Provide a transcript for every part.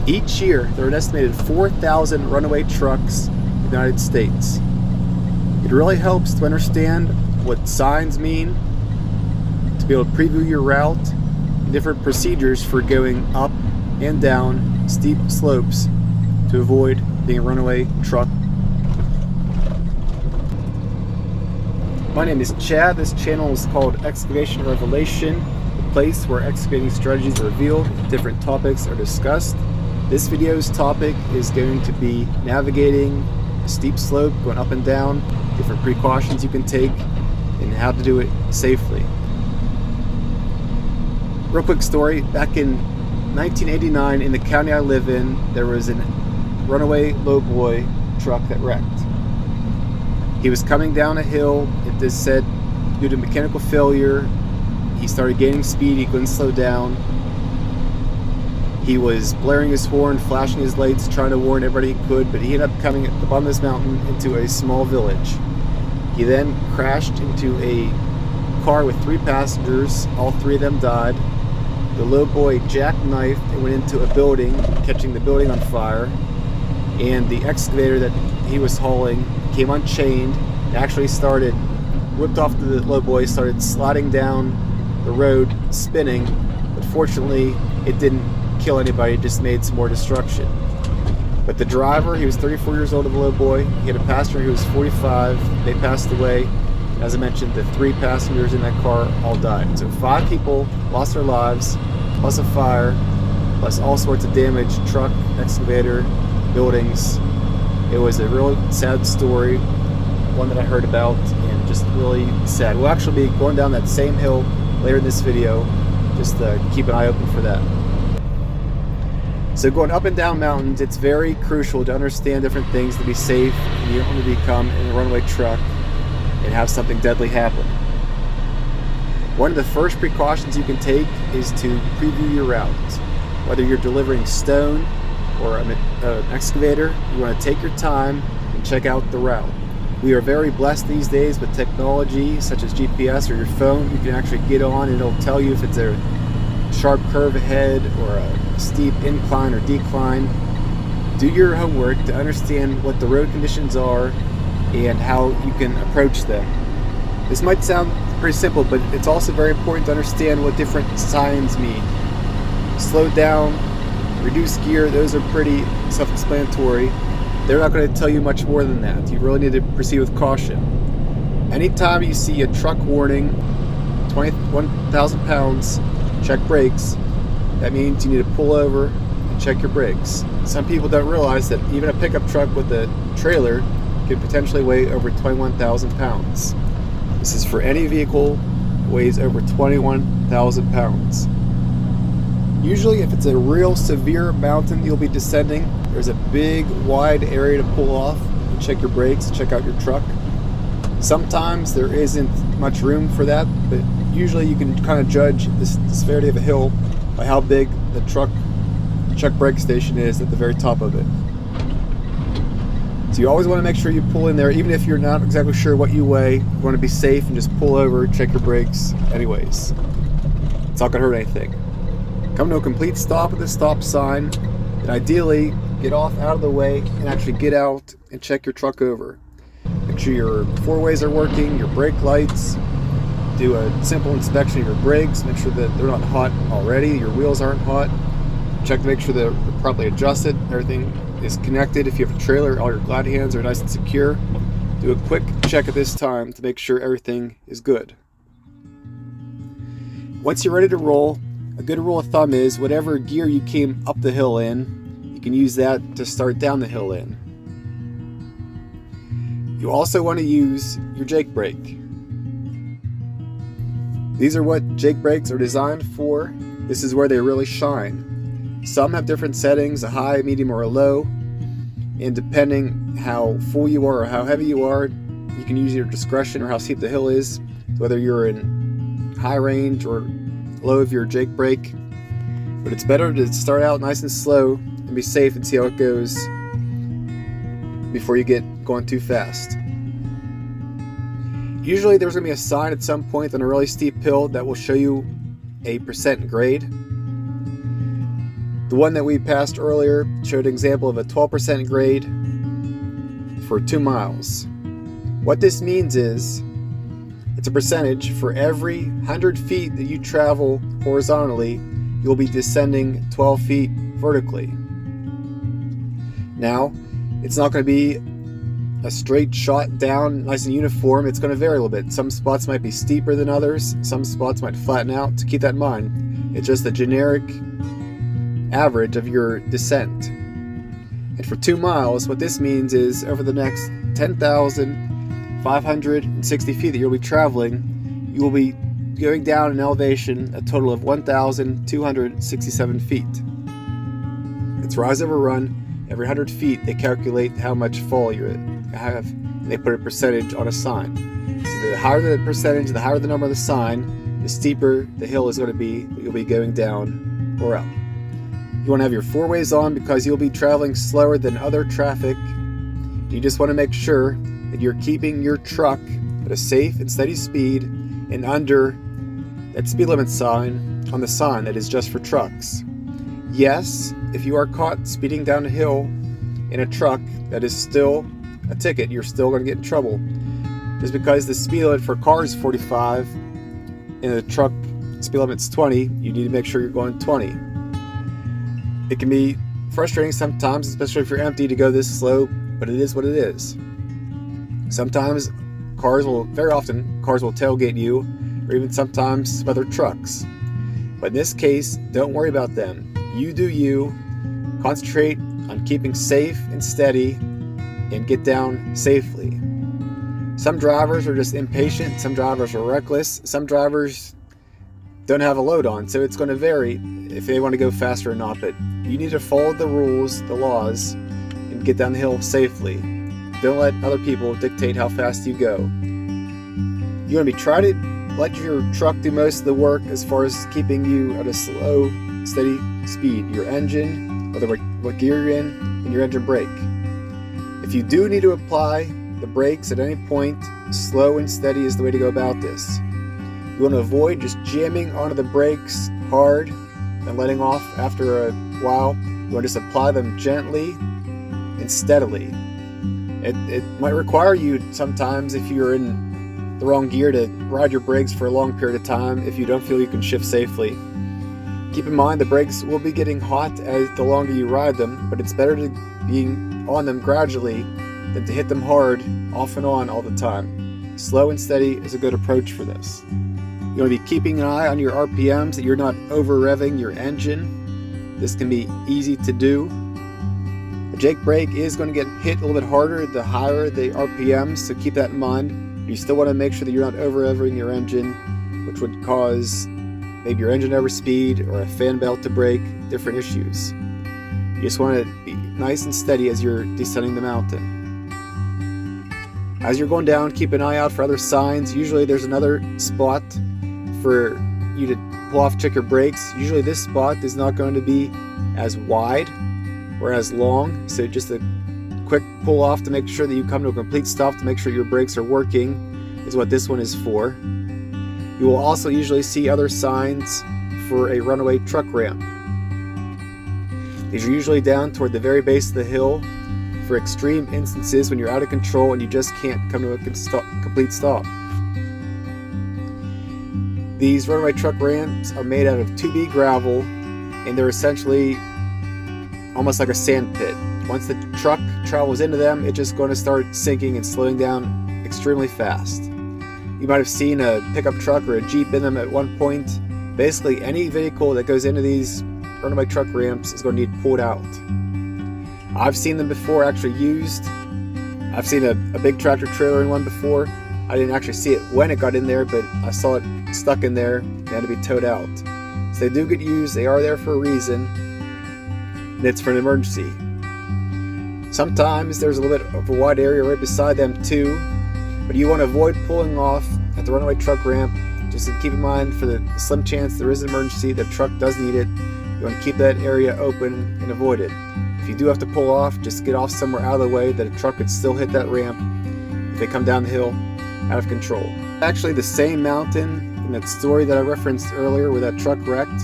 Each year, there are an estimated 4,000 runaway trucks in the United States. It really helps to understand what signs mean, to be able to preview your route, and different procedures for going up and down steep slopes to avoid being a runaway truck. My name is Chad. This channel is called Excavation Revelation, the place where excavating strategies are revealed, different topics are discussed. This video's topic is going to be navigating a steep slope, going up and down, different precautions you can take, and how to do it safely. Real quick story, back in 1989 in the county I live in, there was a runaway lowboy truck that wrecked. He was coming down a hill. It is said due to mechanical failure, he started gaining speed, he couldn't slow down. He was blaring his horn, flashing his lights, trying to warn everybody he could, but he ended up coming at the bottom of this mountain into a small village. He then crashed into a car with 3 passengers. All 3 of them died. The lowboy jackknifed and went into a building, catching the building on fire. And the excavator that he was hauling came unchained, actually whipped off the lowboy, started sliding down the road, spinning, but fortunately it didn't kill anybody, just made some more destruction. But the driver, he was 34 years old, of the lowboy. He had a passenger who was 45. They passed away. As I mentioned, the 3 passengers in that car all died. So 5 people lost their lives, plus a fire, plus all sorts of damage, truck, excavator, buildings. It was a real sad story, one that I heard about, and just really sad. We'll actually be going down that same hill later in this video. Just keep an eye open for that. So going up and down mountains, it's very crucial to understand different things to be safe. You don't want to become in a runaway truck and have something deadly happen. One of the first precautions you can take is to preview your route. Whether you're delivering stone or an excavator, you want to take your time and check out the route. We are very blessed these days with technology such as GPS or your phone. You can actually get on and it'll tell you if it's a sharp curve ahead or a steep incline or decline. Do your homework to understand what the road conditions are and how you can approach them. This might sound pretty simple, but it's also very important to understand what different signs mean. Slow down, reduce gear, those are pretty self-explanatory. They're not going to tell you much more than that. You really need to proceed with caution. Anytime you see a truck warning, 21,000 pounds, check brakes, that means you need to pull over and check your brakes. Some people don't realize that even a pickup truck with a trailer could potentially weigh over 21,000 pounds. This is for any vehicle that weighs over 21,000 pounds. Usually if it's a real severe mountain you'll be descending, there's a big wide area to pull off and check your brakes, check out your truck. Sometimes there isn't much room for that, but usually you can kind of judge the severity of a hill by how big the check brake station is at the very top of it. So you always want to make sure you pull in there, even if you're not exactly sure what you weigh. You want to be safe and just pull over, check your brakes anyways. It's not going to hurt anything. Come to a complete stop at the stop sign, and ideally get off out of the way and actually get out and check your truck over. Make sure your 4-ways are working, your brake lights. Do a simple inspection of your brakes, make sure that they're not hot already, your wheels aren't hot. Check to make sure they're properly adjusted, everything is connected. If you have a trailer, all your glide hands are nice and secure. Do a quick check at this time to make sure everything is good. Once you're ready to roll, a good rule of thumb is whatever gear you came up the hill in, you can use that to start down the hill in. You also want to use your jake brake. These are what jake brakes are designed for. This is where they really shine. Some have different settings, a high, medium, or a low, and depending how full you are or how heavy you are, you can use your discretion or how steep the hill is, whether you're in high range or low of your jake brake. But it's better to start out nice and slow and be safe and see how it goes before you get going too fast. Usually there's going to be a sign at some point on a really steep hill that will show you a % grade. The one that we passed earlier showed an example of a 12% grade for 2 miles. What this means is it's a percentage for every 100 feet that you travel horizontally, you'll be descending 12 feet vertically. Now, it's not going to be a straight shot down, nice and uniform. It's going to vary a little bit. Some spots might be steeper than others. Some spots might flatten out. To keep that in mind, it's just a generic average of your descent. And for 2 miles, what this means is over the next 10,560 feet that you'll be traveling, you will be going down in elevation a total of 1,267 feet. It's rise over run. Every 100 feet, they calculate how much fall you have, and they put a percentage on a sign. So the higher the percentage, the higher the number of the sign, the steeper the hill is going to be that you'll be going down or up. You want to have your 4 ways on because you'll be traveling slower than other traffic. You just want to make sure that you're keeping your truck at a safe and steady speed and under that speed limit sign on the sign that is just for trucks. Yes, if you are caught speeding down a hill in a truck, that is still a ticket. You're still going to get in trouble. Just because the speed limit for cars is 45 and the truck speed limit's 20, you need to make sure you're going 20. It can be frustrating sometimes, especially if you're empty, to go this slow, but it is what it is. Sometimes very often, cars will tailgate you, or even sometimes other trucks. But in this case, don't worry about them. You do you. Concentrate on keeping safe and steady and get down safely. Some drivers are just impatient. Some drivers are reckless. Some drivers don't have a load on, so it's going to vary if they want to go faster or not. But you need to follow the rules, the laws, and get down the hill safely. Don't let other people dictate how fast you go. You want to try to let your truck do most of the work as far as keeping you at a slow, steady speed. Your engine, whether what gear you're in, and your engine brake. If you do need to apply the brakes at any point, slow and steady is the way to go about this. You want to avoid just jamming onto the brakes hard and letting off after a while. You want to just apply them gently and steadily. It might require you sometimes, if you're in the wrong gear, to ride your brakes for a long period of time if you don't feel you can shift safely. Keep in mind the brakes will be getting hot as the longer you ride them, but it's better to be on them gradually than to hit them hard off and on all the time. Slow and steady is a good approach for this. You want to be keeping an eye on your RPMs, that you're not over-revving your engine. This can be easy to do. The Jake brake is going to get hit a little bit harder the higher the RPMs, so keep that in mind. You still want to make sure that you're not over-revving your engine, which would cause maybe your engine overspeed or a fan belt to break, different issues. You just want to be nice and steady as you're descending the mountain. As you're going down, keep an eye out for other signs. Usually there's another spot for you to pull off, check your brakes. Usually this spot is not going to be as wide or as long, so just a quick pull off to make sure that you come to a complete stop to make sure your brakes are working is what this one is for. You will also usually see other signs for a runaway truck ramp. These are usually down toward the very base of the hill for extreme instances when you're out of control and you just can't come to a complete stop. These runaway truck ramps are made out of 2B gravel, and they're essentially almost like a sand pit. Once the truck travels into them, it's just going to start sinking and slowing down extremely fast. You might have seen a pickup truck or a Jeep in them at one point. Basically, any vehicle that goes into these runaway truck ramps is going to need pulled out. I've seen them before actually used. I've seen a big tractor trailer in one before. I didn't actually see it when it got in there, but I saw it stuck in there and had to be towed out. So they do get used. They are there for a reason, and it's for an emergency. Sometimes there's a little bit of a wide area right beside them too, but you want to avoid pulling off at the runaway truck ramp. Just to keep in mind, for the slim chance there is an emergency, the truck does need it, you want to keep that area open and avoid it. If you do have to pull off, just get off somewhere out of the way that a truck could still hit that ramp if they come down the hill out of control. Actually, the same mountain in that story that I referenced earlier where that truck wrecked,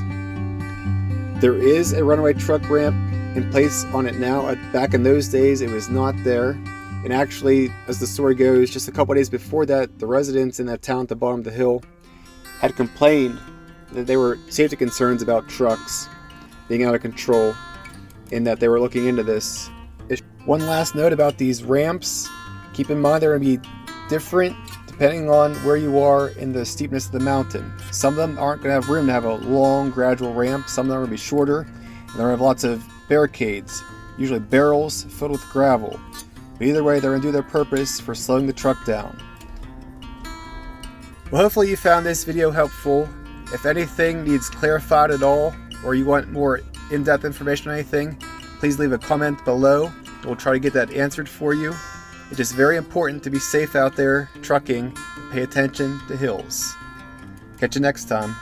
There is a runaway truck ramp in place on it now. Back in those days, it was not there. And actually, as the story goes, just a couple days before that, the residents in that town at the bottom of the hill had complained that there were safety concerns about trucks being out of control and that they were looking into this. One last note about these ramps. Keep in mind they're going to be different depending on where you are in the steepness of the mountain. Some of them aren't going to have room to have a long, gradual ramp. Some of them are going to be shorter, and they're going to have lots of barricades, usually barrels filled with gravel. But either way, they're going to do their purpose for slowing the truck down. Well, hopefully you found this video helpful. If anything needs clarified at all, or you want more in-depth information on anything, please leave a comment below. We'll try to get that answered for you. It's just very important to be safe out there trucking and pay attention to hills. Catch you next time.